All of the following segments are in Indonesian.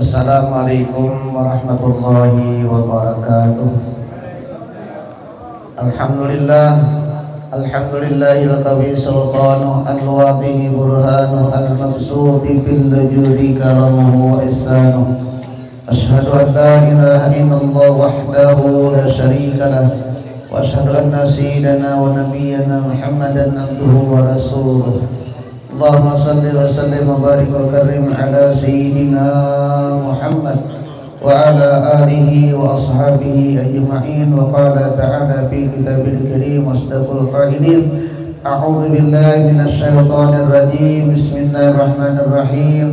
Assalamualaikum warahmatullahi wabarakatuh. Alhamdulillah, alhamdulillahil qawi sultanuh al-wadihi burhanuh al-mabsuti bil judi karamuhu wa ihsanuh. Ashhadu an la ilaha illallah wahdahu la syarika lah wa ashhadu anna sayyidana wa nabiyyana Muhammadan abduhu wa rasuluh. Allahumma salli wa sallim wa barik wa karim ala sayyidina Muhammad wa ala alihi wa ashabihi ajma'in. Wa qala ta'ala fi kitabil karim wasdaqul qailin a'udzu billahi minasy syaithanir rajim. Bismillahirrahmanirrahim.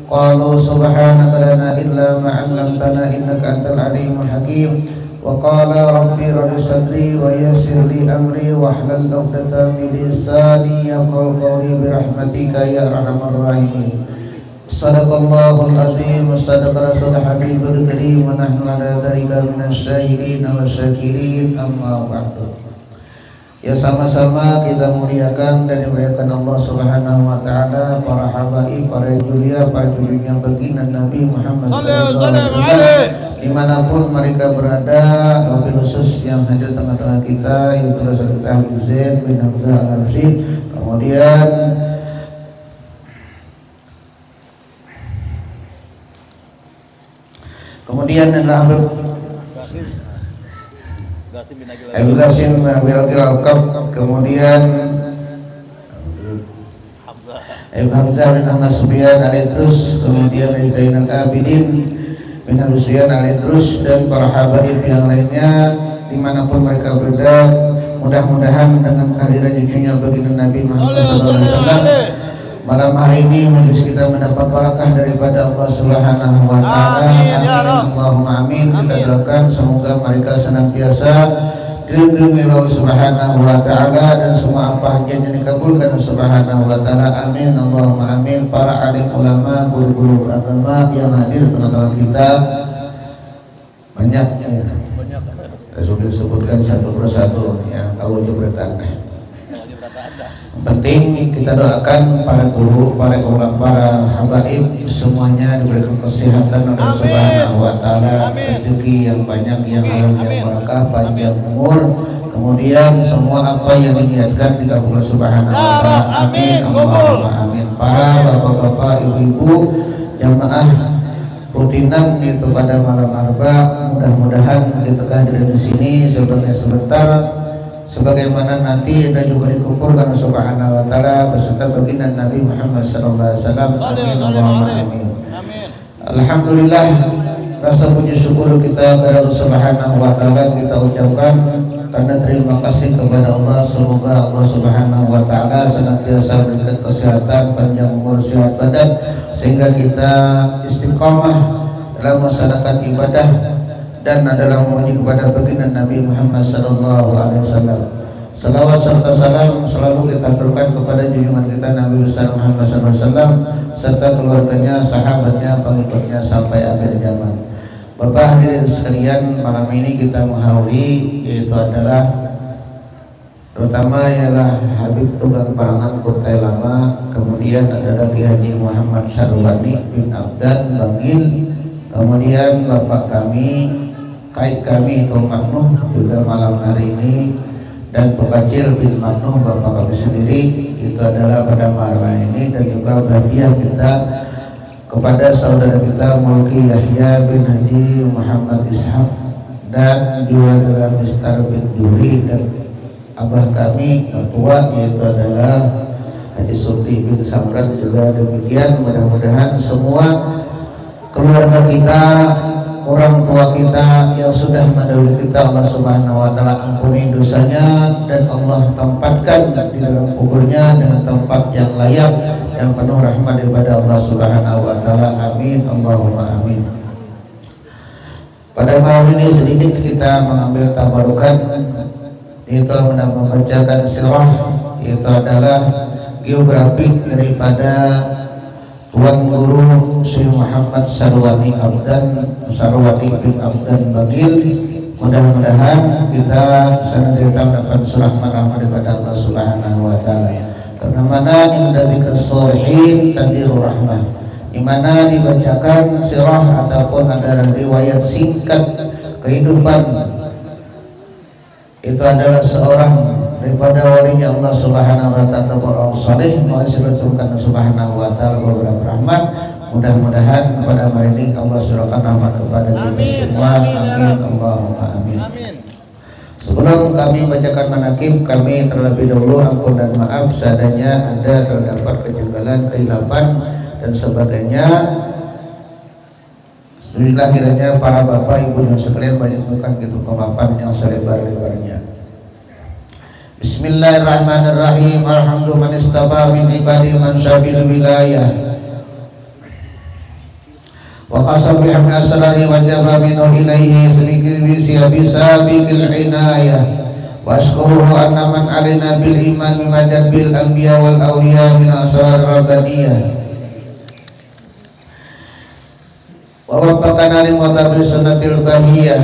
Qalu subhanaka lana illa ma 'allamtana innaka antal alimul hakim. Wa qala rabbi rabbi sadri wa yassir li amri wa hlul 'uqdatam min lisani yafqahu qawli bi rahmatika ya arhamar rahimin. Shadaqallahul azim wa sadaqa rasulul habibul karim wa nahnu ala dzalika minasyahidin wa syakirin. Amma ba'du. Ya, sama-sama kita muliakan dan dimuliakan Allah Subhanahu wa taala, para habaib, para julia, para junjungan baginda Nabi Muhammad sallallahu alaihi wasallam dimanapun mereka berada, wabil khusus yang hadir tengah-tengah kita yaitu Rasul kita Zaid bin Abdullah Al-Arsyid. Kemudian adalah Abu Qasim Nabil Al-Qab, kemudian Abu Hamzah bin Ahmad Sufyan Al-Idrus, kemudian Zainal Abidin bin Abu Sufyan Al-Idrus, dan para habaib yang lainnya dimanapun mereka berada. Mudah-mudahan dengan kehadiran cucunya baginda Nabi Muhammad SAW malam hari ini majelis kita mendapat barakah daripada Allah Subhanahu wa taala. Amin Allahumma amin. Kita doakan semoga mereka senantiasa dilindungi oleh Allah Subhanahu wa taala dan semua apa yang dikabulkan Subhanahu wa taala. Amin Allahumma amin. Para alim ulama, guru-guru agama yang hadir tengah-tengah kita banyak ya. Sudah disebutkan satu persatu yang tahu jebretan. Penting kita doakan para guru, para ulama, para habaib semuanya diberikan kesehatan oleh Subhanahu wa taala, rezeki yang banyak, yang halal, yang barakah, panjang umur, kemudian semua apa yang diniatkan dikabulkan Subhanahu wa taala. Amin Allahumma amin. Para bapak-bapak, ibu-ibu, jamaah rutinan itu pada malam arba, mudah-mudahan kita hadir di sini sebentar sebagaimana nanti dan juga dikumpulkan Subhanahu wa taala beserta baginda Nabi Muhammad sallallahu alaihi wasallam. Amin Allahumma amin. Alhamdulillah, rasa puji syukur kita kepada Allah Subhanahu wa taala kita ucapkan karena terima kasih kepada Allah. Semoga Allah Subhanahu wa taala senantiasa memberikan kesehatan, panjang umur, sehat badan sehingga kita istiqamah dalam melaksanakan ibadah dan adalah memuji kepada baginda Nabi Muhammad sallallahu alaihi wasallam. Salawat serta salam selalu kita aturkan kepada junjungan kita Nabi besar Muhammad sallallahu alaihi wasallam serta keluarganya, sahabatnya, pengikutnya sampai akhir zaman. Bapak hadirin sekalian, malam ini kita menghauri yaitu adalah terutama ialah Habib Tunggang Parangan Kutai Lama, kemudian adalah Ki Haji Muhammad Syarwani bin Abdan Bangil, kemudian bapak kami Kaid kami Kaum Maknuh juga malam hari ini, dan Pekacil bin Maknuh bapak kami sendiri itu adalah pada malam ini, dan juga hadiah kita kepada saudara kita Mulki Yahya bin Haji Muhammad Ishaq, dan juga adalah Mr. bin Duri, dan abah kami tua yaitu adalah Haji Sulti bin Samrat juga demikian. Mudah-mudahan semua keluarga kita, orang tua kita yang sudah mendahului kita, Allah Subhanahu wa taala ampuni dosanya dan Allah tempatkan di dalam kuburnya dengan tempat yang layak yang penuh rahmat daripada Allah Subhanahu wa taala. Amin Allahumma amin. Pada malam ini sedikit kita mengambil tabarukan, yaitu membacakan sirah, yaitu adalah geografi daripada Tuan Guru Syekh Muhammad Syarwani bin Abdan Bangil. Mudah-mudahan kita senantiasa mendapat rahmat daripada Allah Subhanahu wa taala. Karena mana inda dzikr sholihin tanzilu rahmah. di mana dibacakan sirah ataupun ada riwayat singkat kehidupan. Itu adalah seorang daripada walinya Allah Subhanahu wa taala, orang saleh, menghasilkan Subhanahu wa taala beberapa rahmat. Mudah-mudahan pada hari ini Allah surahkan rahmat kepada kita semua. Amin Allahumma amin. Sebelum kami bacakan manaqib, kami terlebih dahulu ampun dan maaf seadanya ada terdapat kejanggalan, kehilapan dan sebagainya. Alhamdulillah kiranya para bapak ibu yang sekalian banyak bukan gitu kemapan yang selebar-lebarnya. Bismillahirrahmanirrahim. Alhamdulillah man istafa min ibadi man syabil wilayah wa qasam bihamdi asrahi wa jaba minhu ilaihi sedikit siabi sabiqil inayah wa ashkuruhu anna man alina bil iman mimajad bil anbiya wal awliya min asrar rabbaniyah wa wafaqana li mutabis sunnatil bahiyah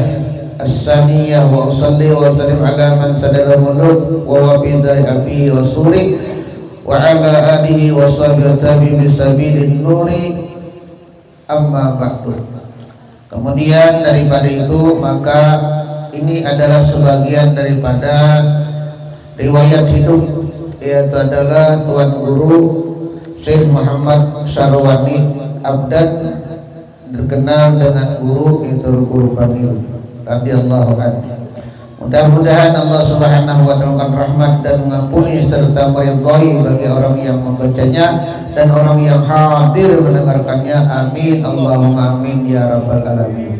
as-saniyah wa usalli wa sallim ala man sadara muluk wa wabidai abihi wa suri wa ala alihi wa sahbihi tabi bisabilin nuri. Amma ba'du. Kemudian daripada itu, maka ini adalah sebagian daripada riwayat hidup, yaitu adalah Tuan Guru Syekh Muhammad Sarwani Abdan, terkenal dengan guru itu Guru Bangil radhiyallahu anhu. Mudah-mudahan Allah Subhanahu wa taala rahmat dan mengampuni serta meridhai bagi orang yang membacanya dan orang yang hadir mendengarkannya. Amin Allahumma amin ya rabbal alamin.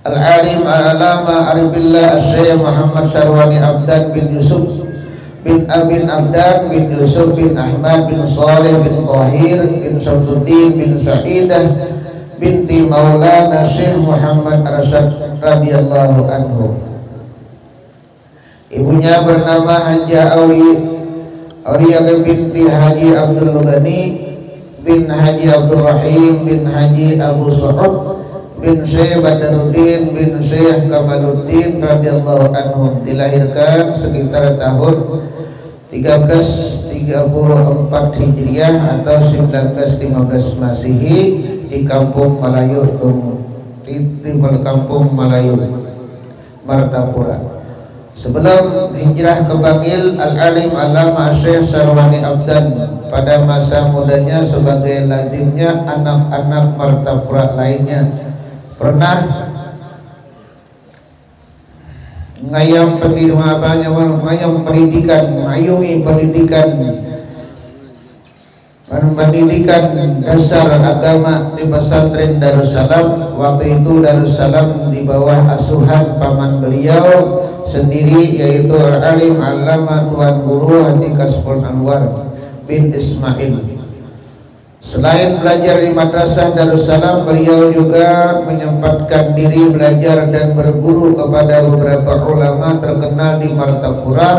Al-alim al-alama aribillah Syekh Muhammad Sarwani Abdan bin Yusuf bin Abin Abdan bin Yusuf bin Ahmad bin Saleh bin Tahir bin Syamsuddin bin Sa'idah binti Maulana Syekh Muhammad Arsyad radhiyallahu anhu. Ibunya bernama Hajah Aulia binti Haji Abdul Ghani bin Haji Abdul Rahim bin Haji Abu Su'ud bin Syekh Badruddin bin Syekh Kamaluddin radhiyallahu anhum, dilahirkan sekitar tahun 1334 Hijriah atau 1915 Masehi di Kampung Melayu, di Kampung Melayu Martapura. Sebelum hijrah ke Bangil, Al-Alim Alama Syekh Sarwani Abdan pada masa mudanya sebagai lazimnya anak-anak Martapura lainnya pernah ngayam pendidikan dasar agama di pesantren Darussalam. Waktu itu Darussalam di bawah asuhan paman beliau sendiri, yaitu Al-Alim Allama Tuan Guru Haji Kasful Anwar bin Ismail. Selain belajar di madrasah Darussalam, beliau juga menyempatkan diri belajar dan berguru kepada beberapa ulama terkenal di Martapura.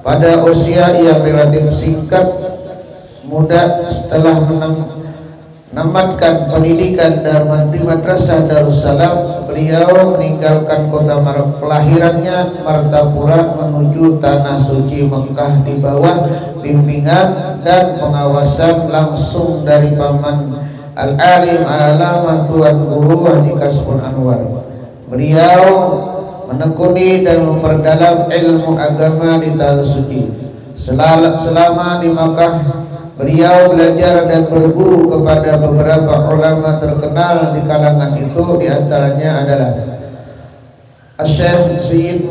Pada usia yang relatif singkat, muda, setelah menamatkan pendidikan di madrasah Darussalam, beliau meninggalkan kota kelahirannya Martapura menuju tanah suci Mekah di bawah bimbingan dan pengawasan langsung dari paman Al-Alim Alamah Tuan Guru Haji Kasful Anwar. Beliau menekuni dan memperdalam ilmu agama di tanah suci. Selama di Mekah, beliau belajar dan berguru kepada beberapa ulama terkenal di kalangan itu, diantaranya adalah Syekh Syed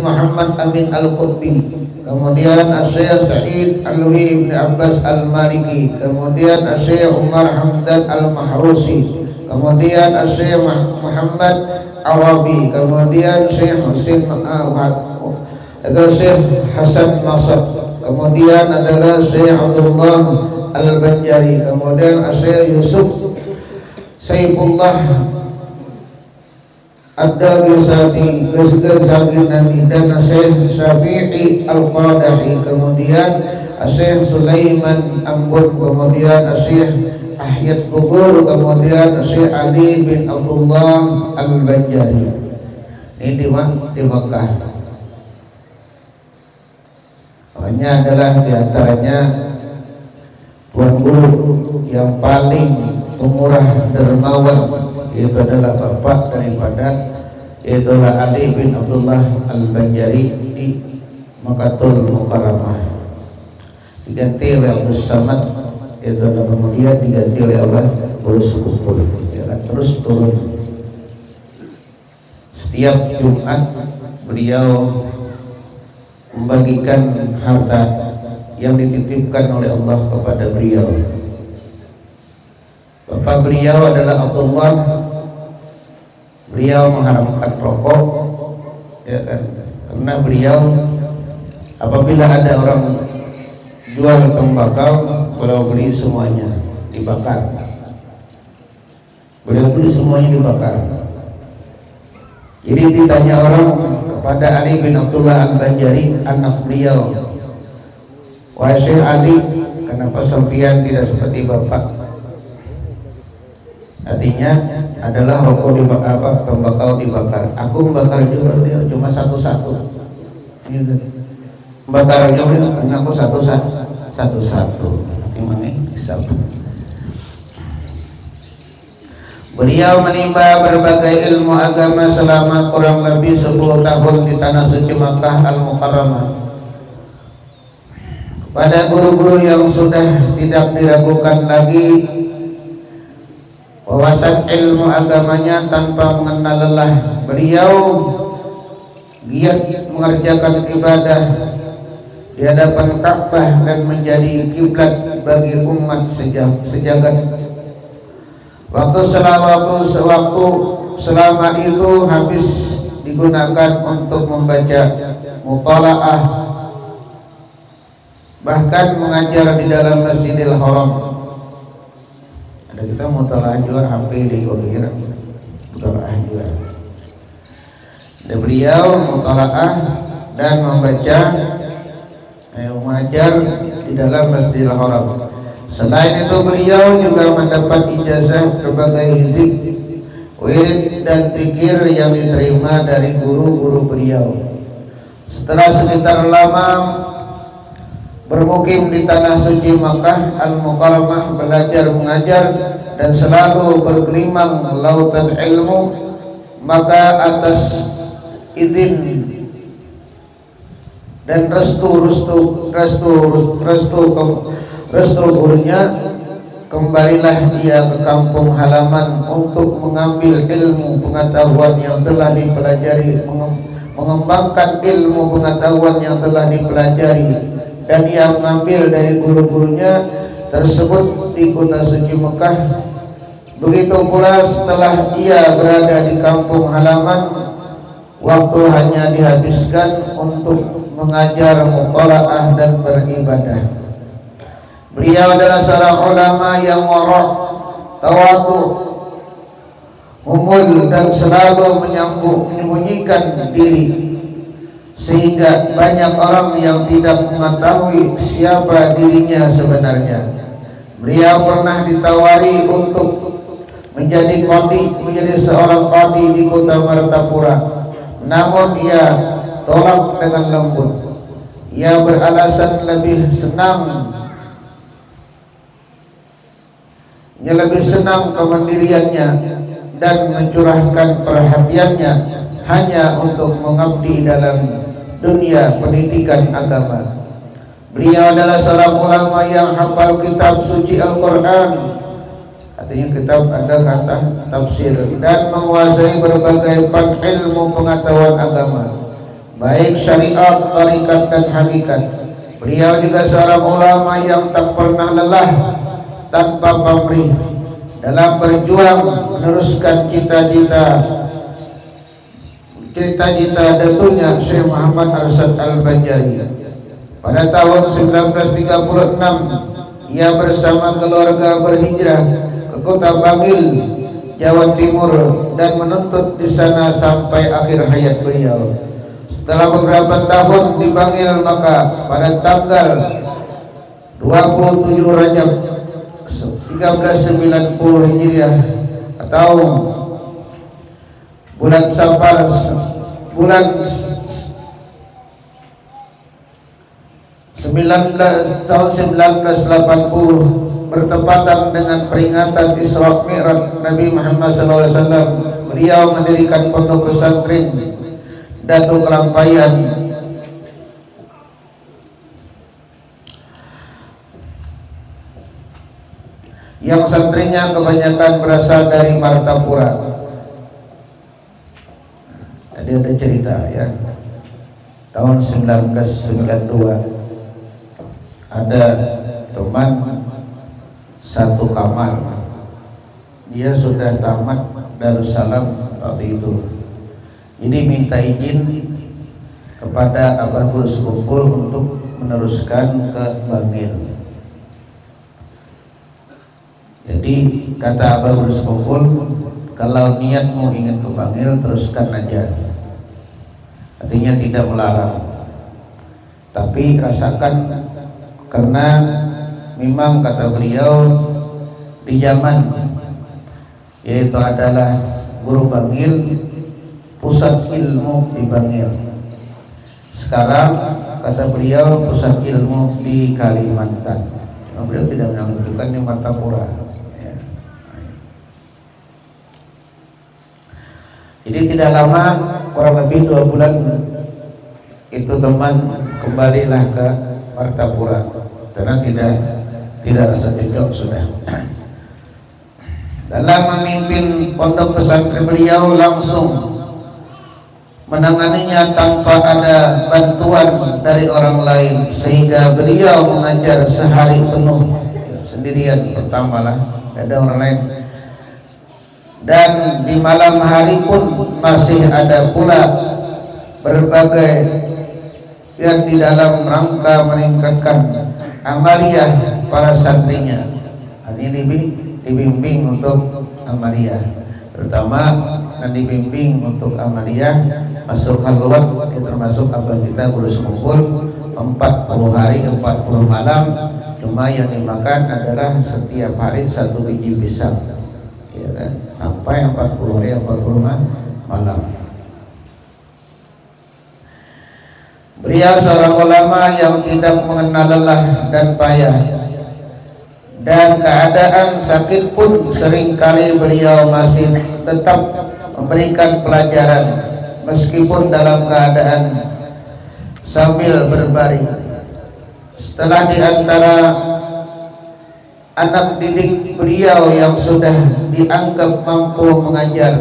Muhammad Amin Al-Qutbi, kemudian Syekh Sa'id Alwi Ibn Abbas Al-Maliki, kemudian Syekh Umar Hamdan Al-Mahrusi, kemudian Syekh Muhammad Arabi, kemudian Syekh Husin Syekh Hasan Masad, kemudian adalah Syekh Abdullah Al-Banjari, kemudian Syekh Yusuf Saifullah Ad-Dagisati dan Syekh Syafi'i Al-Qadahi, kemudian Syekh Sulaiman Ambun, kemudian Syekh Ahyad Bubur, kemudian Syekh Ali bin Abdullah Al-Banjari. Ini di Mekah. Makanya adalah diantaranya Tuan guru yang paling pemurah dermawan itu adalah bapak daripada itulah Ali bin Abdullah Al-Banjari di Makatul Mukarramah, diganti oleh Abdul Samad, itu kemudian diganti oleh Allah Bulus Kupul, ya kan, terus turun. Setiap Jumat beliau membagikan harta yang dititipkan oleh Allah kepada beliau. Bapak beliau adalah Abdullah. Beliau mengharamkan rokok, ya kan, karena beliau apabila ada orang jual tembakau, beliau beli semuanya dibakar. Beliau beli semuanya dibakar. Jadi ditanya orang kepada Ali bin Abdullah Al-Banjari, anak beliau, wahai Syekh Ali, kenapa sampean tidak seperti bapak? Artinya adalah rokok dibakar, tembakau dibakar. Aku membakar juga, dia cuma satu-satu. Membakar juga, karena aku satu-satu. Gimana bisa? Beliau menimba berbagai ilmu agama selama kurang lebih 10 tahun di tanah suci Makkah Al-Mukarramah. Pada guru-guru yang sudah tidak diragukan lagi wawasan ilmu agamanya tanpa mengenal lelah, beliau giat mengerjakan ibadah di hadapan Ka'bah dan menjadi kiblat bagi umat sejagat. Waktu selama itu habis digunakan untuk membaca mutalaah, bahkan mengajar di dalam Masjidil Haram. Ada kita mutalaah juga hampir di Korea, mutalaah juga. Dan beliau mutalaah dan membaca, mengajar di dalam Masjidil Haram. Selain itu beliau juga mendapat ijazah berbagai hizib, wirid dan zikir yang diterima dari guru-guru beliau. Setelah sekitar lama bermukim di tanah suci Makkah Al-Mukarramah, belajar mengajar dan selalu bergelimang lautan ilmu, maka atas izin dan restu gurunya, kembalilah dia ke kampung halaman untuk mengambil ilmu pengetahuan yang telah dipelajari, mengembangkan ilmu pengetahuan yang telah dipelajari, dan ia mengambil dari guru-gurunya tersebut di kota suci Mekah. Begitu pula setelah ia berada di kampung halaman, waktu hanya dihabiskan untuk mengajar mutalaah dan beribadah. Beliau adalah seorang ulama yang wara', tawadhu, humul, dan selalu menyembunyikan diri, sehingga banyak orang yang tidak mengetahui siapa dirinya sebenarnya. Beliau pernah ditawari untuk menjadi seorang qadi di kota Martapura, namun ia tolak dengan lembut. Ia beralasan lebih senang kemandiriannya dan mencurahkan perhatiannya hanya untuk mengabdi dalam dunia pendidikan agama. Beliau adalah seorang ulama yang hafal kitab suci Al-Quran, artinya kitab ada kata tafsir, dan menguasai berbagai ilmu pengetahuan agama, baik syariat, tarikat, dan hakikat. Beliau juga seorang ulama yang tak pernah lelah tanpa pamrih dalam berjuang meneruskan cita-cita datunya Syekh Muhammad Arsyad Al-Banjari. Pada tahun 1936 ia bersama keluarga berhijrah ke kota Bangil, Jawa Timur, dan menuntut di sana sampai akhir hayat beliau. Setelah beberapa tahun di Bangil, maka pada tanggal 27 Rajab 1390 Hijriah atau bulan tahun 1980 bertepatan dengan peringatan Isra Mi'raj Nabi Muhammad SAW. Beliau mendirikan pondok pesantren Datu Kelampayan yang santrinya kebanyakan berasal dari Martapura. Tadi ada cerita ya, tahun 1992 ada teman satu kamar, dia sudah tamat Darussalam waktu itu. Ini minta izin kepada Abah Guru Sekumpul untuk meneruskan ke Bangil. Jadi kata Abah Guru Sekumpul, kalau niatmu ingin ke Bangil teruskan aja, artinya tidak melarang, tapi rasakan, karena memang kata beliau di zaman yaitu adalah Guru Bangil, pusat ilmu di Bangil. Sekarang kata beliau pusat ilmu di Kalimantan. Nah, beliau tidak menunjukkan di Martapura ya. Jadi tidak lama, kurang lebih 2 bulan, itu teman kembalilah ke Martapura karena tidak rasa cocok sudah. Dalam memimpin pondok pesantren beliau langsung menanganinya tanpa ada bantuan dari orang lain, sehingga beliau mengajar sehari penuh sendirian, pertama lah, tidak ada orang lain. Dan di malam hari pun masih ada pula berbagai yang di dalam rangka meningkatkan amaliyah para santrinya. Ini dibimbing untuk amaliyah, terutama dan dibimbing untuk amaliyah masuk halwat, termasuk abah kita Guru Sekumpul 40 hari 40 malam. Cuma yang dimakan adalah setiap hari 1 biji pisang ya kan? Sampai 40 hari 40 malam. Beliau seorang ulama yang tidak mengenal lelah dan payah, dan keadaan sakit pun seringkali beliau masih tetap memberikan pelajaran meskipun dalam keadaan sambil berbaring. Setelah di antara anak didik beliau yang sudah dianggap mampu mengajar,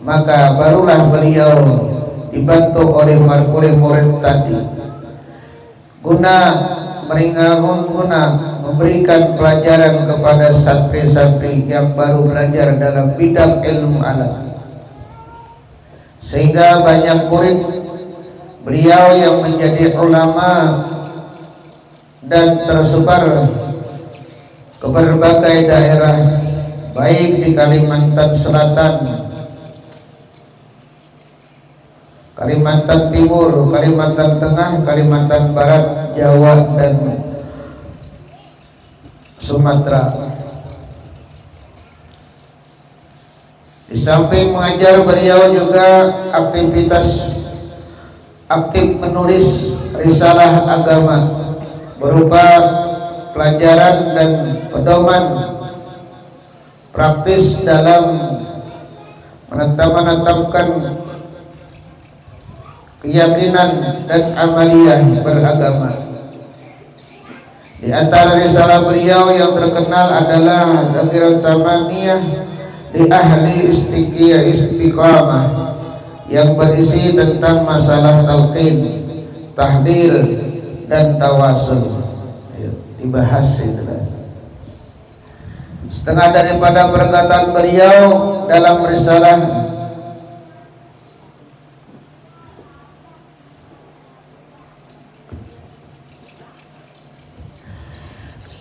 maka barulah beliau dibantu oleh murid tadi guna memberikan pelajaran kepada santri-santri yang baru belajar dalam bidang ilmu alam, sehingga banyak murid beliau yang menjadi ulama dan tersebar ke berbagai daerah, baik di Kalimantan Selatan, Kalimantan Timur, Kalimantan Tengah, Kalimantan Barat, Jawa, dan Sumatera. Di samping mengajar, beliau juga aktif menulis risalah agama berupa pelajaran dan pedoman praktis dalam menetapkan keyakinan dan amaliyah beragama. Di antara risalah beliau yang terkenal adalah Dzakirut Tamaniyah di Ahli Istiqamah, yang berisi tentang masalah talqin, tahlil, dan tawasul. Dibahas itu. Setengah daripada perkataan beliau dalam risalah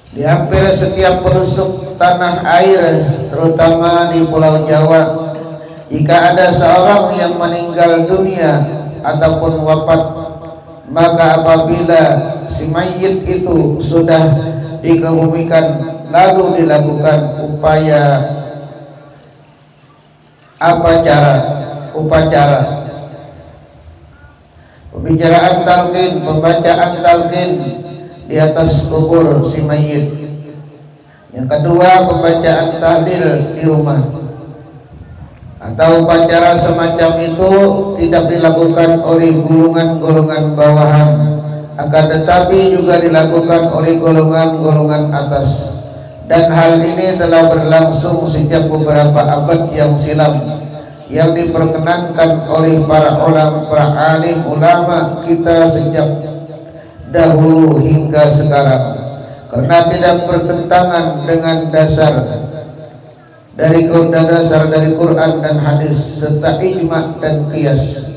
di hampir setiap pelosok tanah air, terutama di Pulau Jawa, jika ada seorang yang meninggal dunia ataupun wafat, maka apabila si mayit itu sudah dikebumikan, lalu dilakukan upacara pembicaraan talqin, pembacaan talqin di atas kubur si mayit. Yang kedua, pembacaan tahlil di rumah atau upacara semacam itu tidak dilakukan oleh golongan-golongan bawahan, akan tetapi juga dilakukan oleh golongan-golongan atas. Dan hal ini telah berlangsung sejak beberapa abad yang silam, yang diperkenankan oleh para ulama, para alim ulama kita sejak dahulu hingga sekarang, karena tidak bertentangan dengan dasar dari Quran dan hadis serta ijma dan qiyas.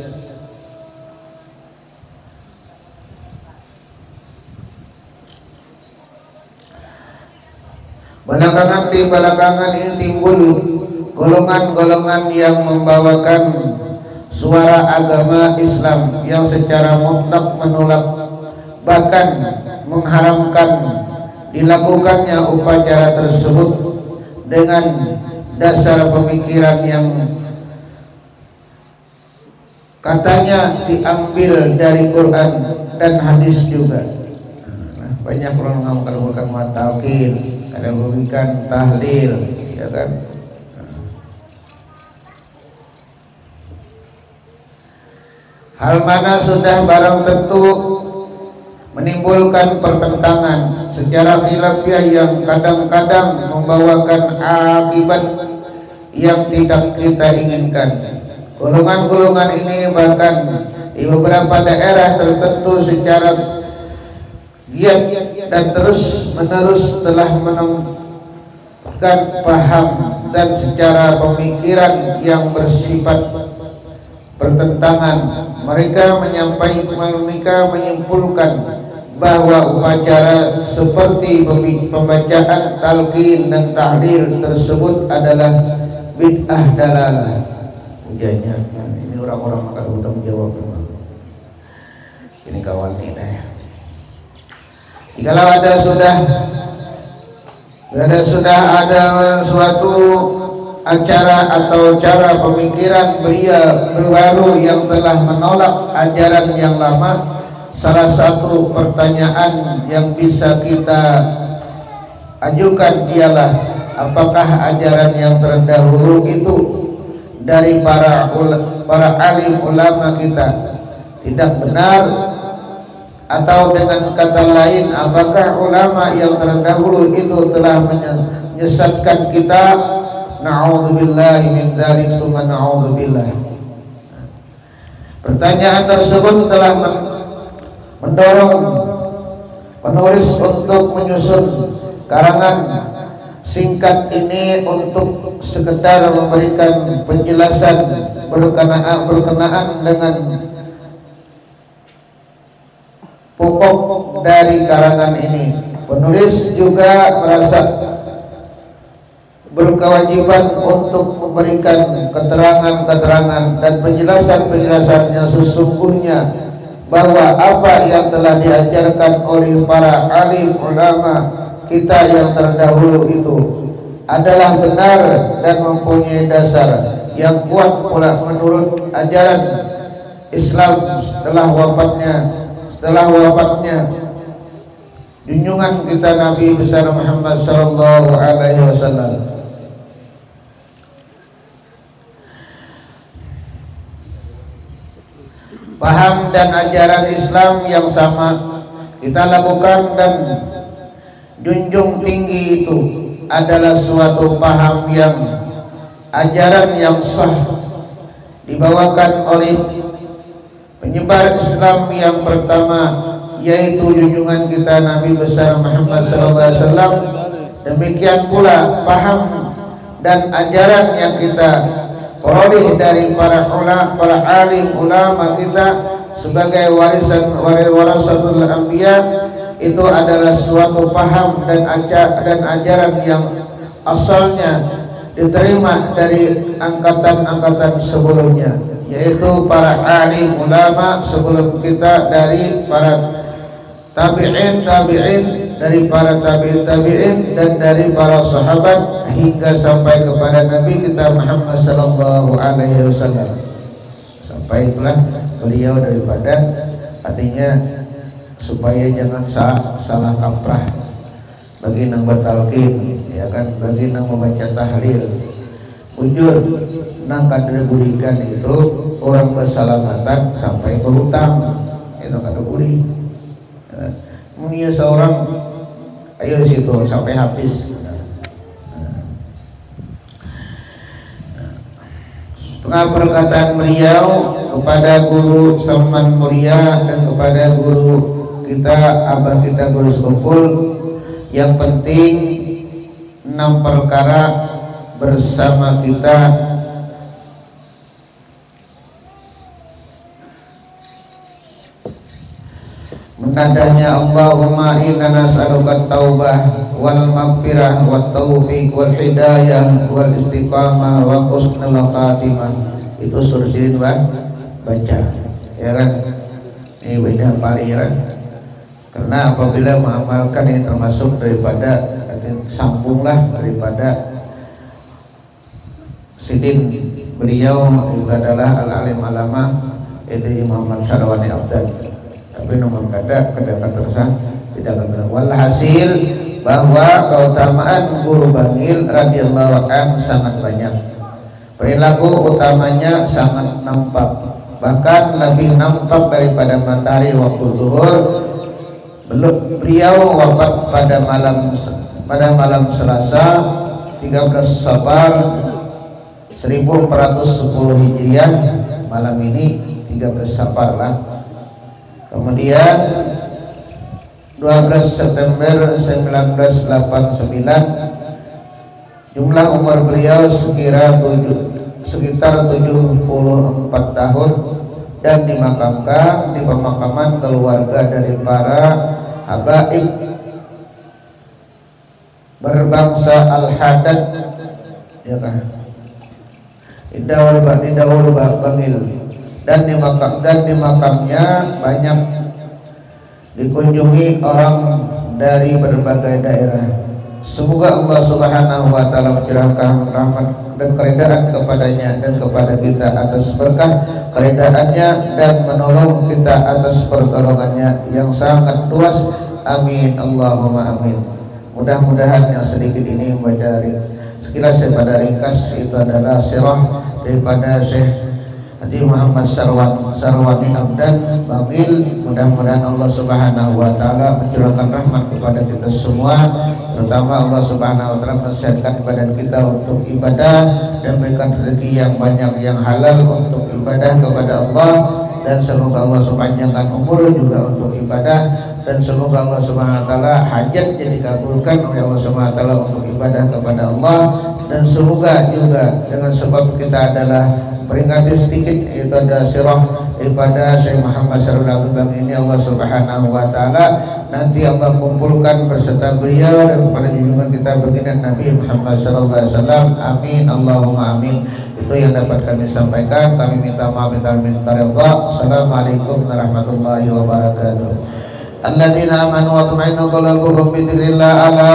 Belakangan ini timbul golongan-golongan yang membawakan suara agama Islam yang secara mutlak menolak, bahkan mengharamkan dilakukannya upacara tersebut dengan dasar pemikiran yang katanya diambil dari Quran dan hadis juga. Banyak orang mengamalkan matalqin, ada yang memberikan tahlil, ya kan? Hal mana sudah barang tentu menimbulkan pertentangan secara khilafiyah yang kadang-kadang membawakan akibat yang tidak kita inginkan. Golongan-golongan ini bahkan di beberapa daerah tertentu secara giat dan terus-menerus telah menemukan paham dan secara pemikiran yang bersifat bertentangan. Mereka menyimpulkan bahwa upacara seperti pembacaan talqin dan tahlil tersebut adalah bid'ah dalalah. Ujarnya, ini orang-orang akan bertanggung jawab. Ini kawan kita ya. Jikalau sudah ada suatu acara atau cara pemikiran beliau baru yang telah menolak ajaran yang lama, salah satu pertanyaan yang bisa kita ajukan ialah apakah ajaran yang terdahulu itu dari para alim ulama kita tidak benar, atau dengan kata lain apakah ulama yang terdahulu itu telah menyesatkan kita? Na'udzubillahi min dzalik summa na'udzubillah. Pertanyaan tersebut telah mendorong penulis untuk menyusun karangan singkat ini untuk sekedar memberikan penjelasan berkenaan dengan pokok dari karangan ini. Penulis juga merasa berkewajiban untuk memberikan keterangan-keterangan dan penjelasan-penjelasan yang sesungguhnya bahwa apa yang telah diajarkan oleh para alim ulama kita yang terdahulu itu adalah benar dan mempunyai dasar yang kuat pula menurut ajaran Islam setelah wafatnya junjungan kita Nabi besar Muhammad sallallahu alaihi wasallam. Paham dan ajaran Islam yang sama kita lakukan dan junjung tinggi itu adalah suatu paham yang ajaran yang sah dibawakan oleh penyebar Islam yang pertama, yaitu junjungan kita Nabi besar Muhammad SAW. Demikian pula paham dan ajaran yang kita peroleh dari para alim ulama kita sebagai warasatul anbiya, itu adalah suatu paham dan ajaran yang asalnya diterima dari angkatan-angkatan sebelumnya, yaitu para alim ulama sebelum kita, dari para tabi'in, dari para tabi'in dan dari para sahabat hingga sampai kepada Nabi kita Muhammad sallallahu alaihi wasallam. Sampai itulah beliau daripada, artinya supaya jangan salah kaprah bagi nang bertalqin, ya kan, bagi nang membaca tahlil. Bujur nang kadre bulikan itu orang bersalamatan sampai ke hutang, itu kada boleh. Mulia seorang ayo situ sampai habis. Setengah perkataan beliau kepada guru Salman Mulia dan kepada guru kita, abah kita Guru Sekupul, yang penting 6 perkara bersama kita menadahnya. Allahumma inna nas'aluka taubah wal maghfirah wat taufiq wal hidayah wal istiqamah wa husnul khatimah. Itu sursirin baca, ya kan, ini beda paling, ya kan? Karena apabila mengamalkan ini termasuk daripada sambunglah daripada sidin beliau adalah al-alim alama itu Muhammad Syarwani Abdan. Tapi nomor kada tersang tidak benar. Walhasil bahwa keutamaan guru Bangil radhiyallahu an sangat banyak. Perilaku utamanya sangat nampak, bahkan lebih nampak daripada matahari waktu zuhur. Beliau wafat pada malam Selasa 13 Safar 1410 Hijriah. Malam ini 13 Safar lah. Kemudian 12 September 1989 jumlah umur beliau sekitar 74 tahun dan dimakamkan di pemakaman keluarga dari para habaib berbangsa Al-Haddad, ya kan, di Dawul Bangil, dan di makamnya banyak dikunjungi orang dari berbagai daerah. Semoga Allah Subhanahu wa taala mencurahkan rahmat dan keridaan kepadanya dan kepada kita atas berkah keridaannya dan menolong kita atas pertolongannya yang sangat luas. Amin Allahumma amin. Mudah-mudahan yang sedikit ini membaca sekilas pada ringkas itu adalah sirah daripada Syekh Haji Muhammad Syarwani Abdan Bangil. Mudah-mudahan Allah Subhanahu wa taala mencurahkan rahmat kepada kita semua, terutama Allah Subhanahu wa taala mensehatkan badan kita untuk ibadah dan memberikan rezeki yang banyak yang halal untuk ibadah kepada Allah, dan semoga Allah sepanjangkan umur juga untuk ibadah, dan semoga Allah Subhanahu wa taala hajatnya dikabulkan oleh Allah Subhanahu wa taala untuk ibadah kepada Allah, dan semoga juga dengan sebab kita adalah peringati sedikit itu ada sirah daripada Syekh Muhammad Syarwani Abdan ini, Allah Subhanahu wa taala nanti Allah kumpulkan beserta beliau dan kepada junjungan kita baginda Nabi Muhammad sallallahu alaihi wasallam. Amin Allahumma amin. Itu yang dapat kami sampaikan. Kami minta maaf, minta ridha. Assalamualaikum warahmatullahi wabarakatuh. Alladzina amanu wa tatma'innu qulubuhum bi dzikrillah ala